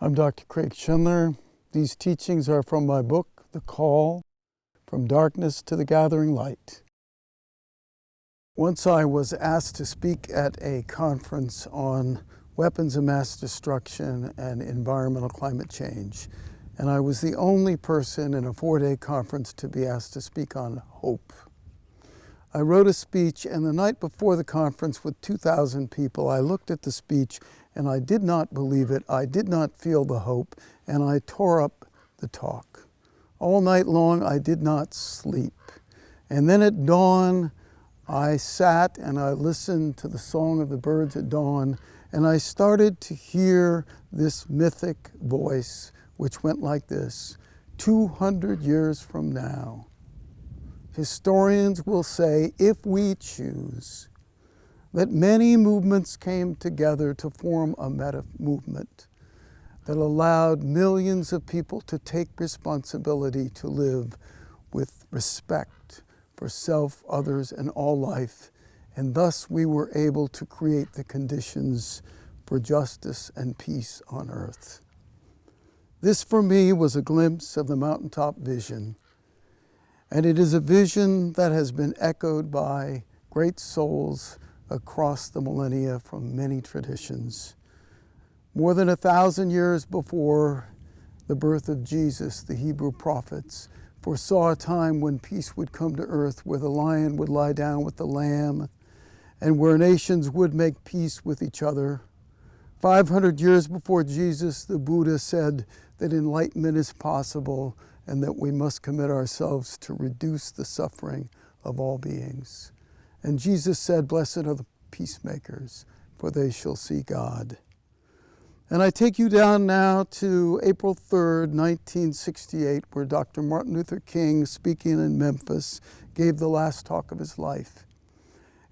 I'm Dr. Craig Schindler. These teachings are from my book, The Call, From Darkness to the Gathering Light. Once I was asked to speak at a conference on weapons of mass destruction and environmental climate change, and I was the only person in a 4-day conference to be asked to speak on hope. I wrote a speech, and the night before the conference with 2,000 people, I looked at the speech and I did not believe it. I did not feel the hope, and I tore up the talk. All night long, I did not sleep. And then at dawn, I sat and I listened to the song of the birds at dawn, and I started to hear this mythic voice, which went like this: 200 years from now, historians will say, if we choose, that many movements came together to form a meta-movement that allowed millions of people to take responsibility to live with respect for self, others, and all life, and thus we were able to create the conditions for justice and peace on earth. This, for me, was a glimpse of the Mountaintop Vision, and it is a vision that has been echoed by great souls across the millennia from many traditions. More than 1,000 years before the birth of Jesus, the Hebrew prophets foresaw a time when peace would come to earth, where the lion would lie down with the lamb, and where nations would make peace with each other. 500 years before Jesus, the Buddha said that enlightenment is possible and that we must commit ourselves to reduce the suffering of all beings. And Jesus said, "Blessed are the peacemakers, for they shall see God." And I take you down now to April 3rd, 1968, where Dr. Martin Luther King, speaking in Memphis, gave the last talk of his life.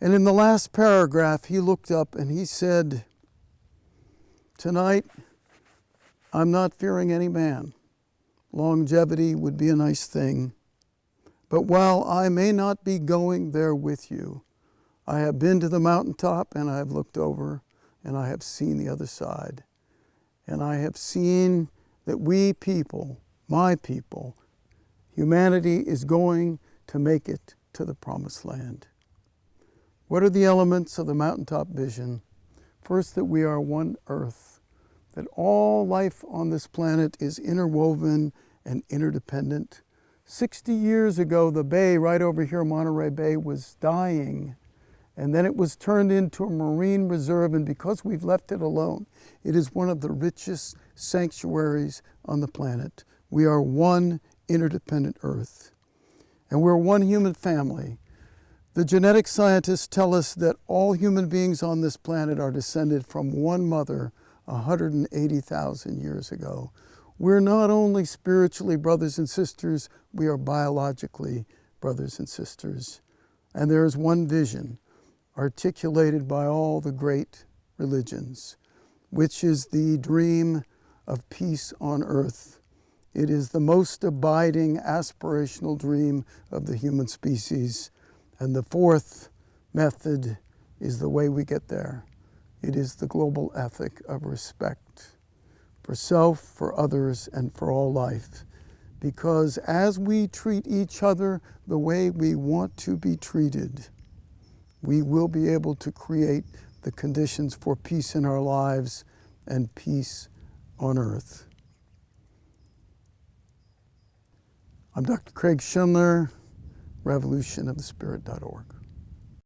And in the last paragraph, he looked up and he said, "Tonight, I'm not fearing any man. Longevity would be a nice thing. But while I may not be going there with you, I have been to the mountaintop and I have looked over and I have seen the other side. And I have seen that we people, my people, humanity is going to make it to the promised land." What are the elements of the Mountaintop Vision? First, that we are one earth, that all life on this planet is interwoven and interdependent. 60 years ago, the bay right over here, Monterey Bay, was dying, and then it was turned into a marine reserve, and because we've left it alone, it is one of the richest sanctuaries on the planet. We are one interdependent earth, and we're one human family. The genetic scientists tell us that all human beings on this planet are descended from one mother 180,000 years ago. We're not only spiritually brothers and sisters, we are biologically brothers and sisters. And there is one vision articulated by all the great religions, which is the dream of peace on earth. It is the most abiding aspirational dream of the human species. And the fourth method is the way we get there. It is the global ethic of respect for self, for others, and for all life. Because as we treat each other the way we want to be treated, we will be able to create the conditions for peace in our lives and peace on earth. I'm Dr. Craig Schindler, revolutionofthespirit.org.